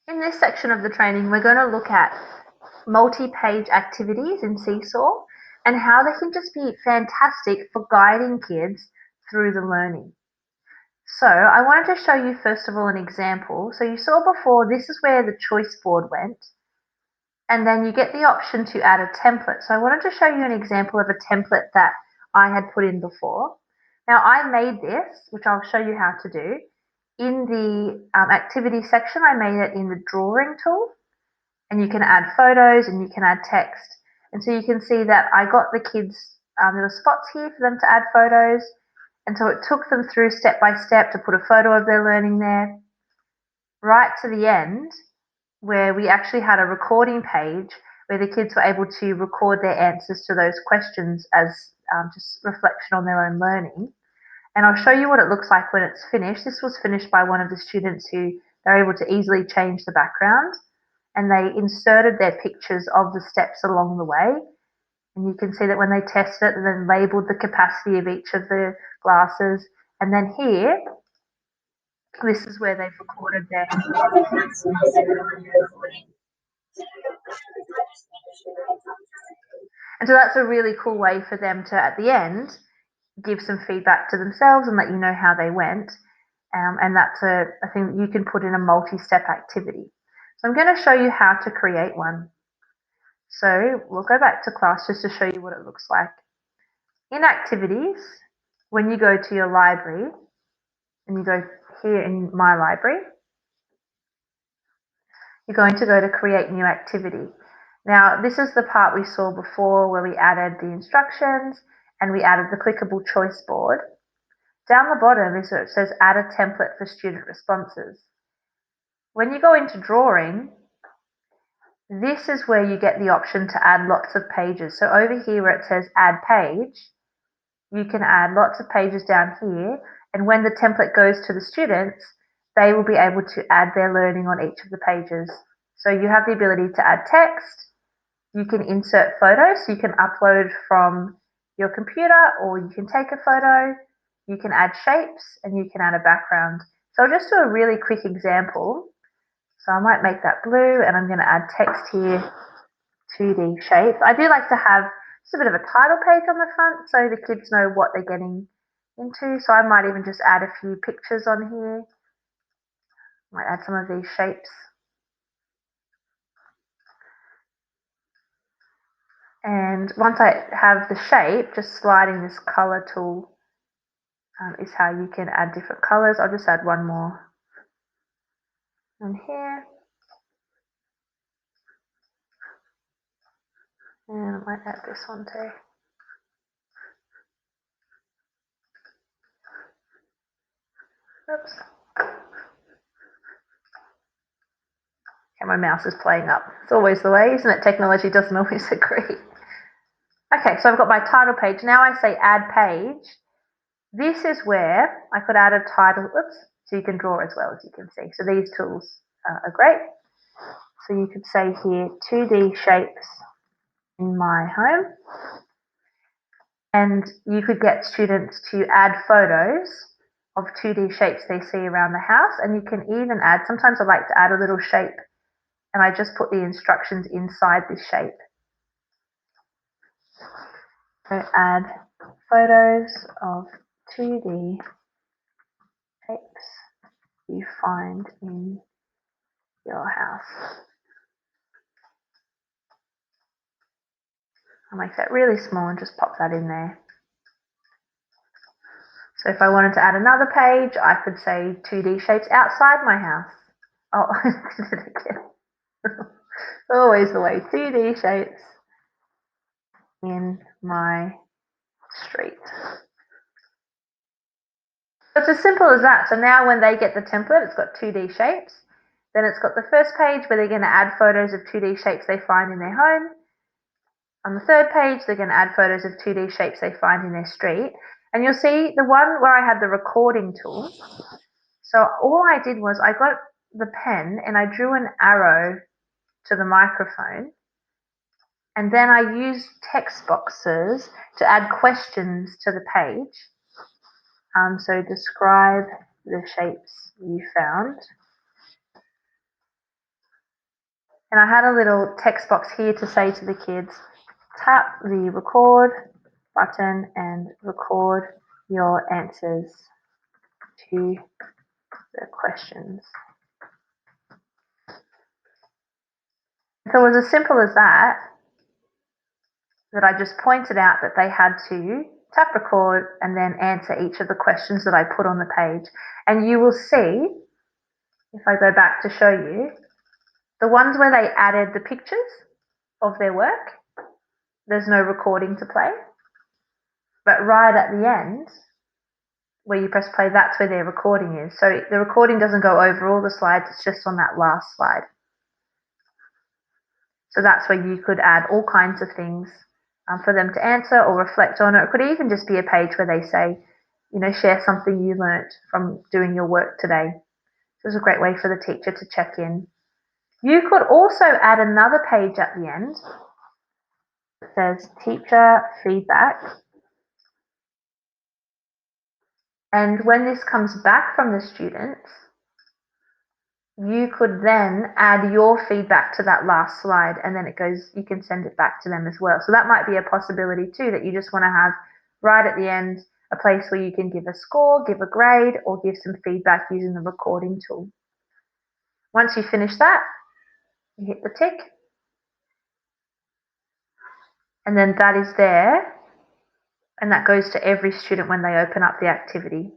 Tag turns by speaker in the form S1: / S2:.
S1: In this section of the training, we're going to look at multi-page activities in Seesaw and how they can just be fantastic for guiding kids through the learning. So I wanted to show you first of all an example. So you saw before, this is where the choice board went, and then you get the option to add a template. So I wanted to show you an example of a template that I had put in before. Now I made this, which I'll show you how to do. In the activity section, I made it in the drawing tool, and you can add photos and you can add text. And so you can see that I got the kids, there were spots here for them to add photos. And so it took them through step by step to put a photo of their learning there, right to the end, where we actually had a recording page where the kids were able to record their answers to those questions as just reflection on their own learning. And I'll show you what it looks like when it's finished. This was finished by one of the students who they're able to easily change the background, and they inserted their pictures of the steps along the way. And you can see that when they tested it, they then labeled the capacity of each of the glasses. And then here, this is where they've recorded their. And so that's a really cool way for them to, at the end, give some feedback to themselves and let you know how they went. And that's a thing that you can put in a multi-step activity. So I'm going to show you how to create one. So we'll go back to class just to show you what it looks like. In activities, when you go to your library, and you go here in my library, you're going to go to create new activity. Now, this is the part we saw before where we added the instructions and we added the clickable choice board. Down the bottom is where it says add a template for student responses. When you go into drawing, this is where you get the option to add lots of pages. So over here where it says add page, you can add lots of pages down here, and when the template goes to the students, they will be able to add their learning on each of the pages. So you have the ability to add text, you can insert photos, so you can upload from your computer or you can take a photo, you can add shapes, and you can add a background. So I'll just do a really quick example. So I might make that blue, and I'm going to add text here, 2D shapes. I do like to have just a bit of a title page on the front so the kids know what they're getting into. So I might even just add a few pictures on here. Might add some of these shapes. And once I have the shape, just sliding this color tool is how you can add different colors. I'll just add one more on here. And I might add this one too. Oops. Okay, my mouse is playing up. It's always the way, isn't it? Technology doesn't always agree. Okay, so I've got my title page. Now I say add page. This is where I could add a title, oops, so you can draw as well, as you can see. So these tools are great. So you could say here, 2D shapes in my home. And you could get students to add photos of 2D shapes they see around the house. And you can even add, sometimes I like to add a little shape, and I just put the instructions inside this shape. So add photos of 2D shapes you find in your house. I'll make that really small and just pop that in there. So if I wanted to add another page, I could say 2D shapes outside my house. Oh, I did it again. Always the way, 2D shapes in my street. It's as simple as that. So now when they get the template, it's got 2D shapes. Then it's got the first page where they're going to add photos of 2D shapes they find in their home. On the third page, they're going to add photos of 2D shapes they find in their street. And you'll see the one where I had the recording tool. So all I did was I got the pen and I drew an arrow to the microphone. And then I used text boxes to add questions to the page. So describe the shapes you found And I had a little text box here to say to the kids, tap the record button and record your answers to the questions. So it was as simple as that I just pointed out that they had to tap record and then answer each of the questions that I put on the page. And you will see, if I go back to show you, the ones where they added the pictures of their work, there's no recording to play. But right at the end, where you press play, that's where their recording is. So the recording doesn't go over all the slides, it's just on that last slide. So that's where you could add all kinds of things for them to answer or reflect on. It could even just be a page where they say, share something you learnt from doing your work today. So it's a great way for the teacher to check in. You could also add another page at the end that says teacher feedback. And when this comes back from the students, you could then add your feedback to that last slide, and then you can send it back to them as well. So that might be a possibility too, that you just want to have right at the end a place where you can give a score, give a grade, or give some feedback using the recording tool. Once you finish that, you hit the tick, and then that is there, and that goes to every student when they open up the activity.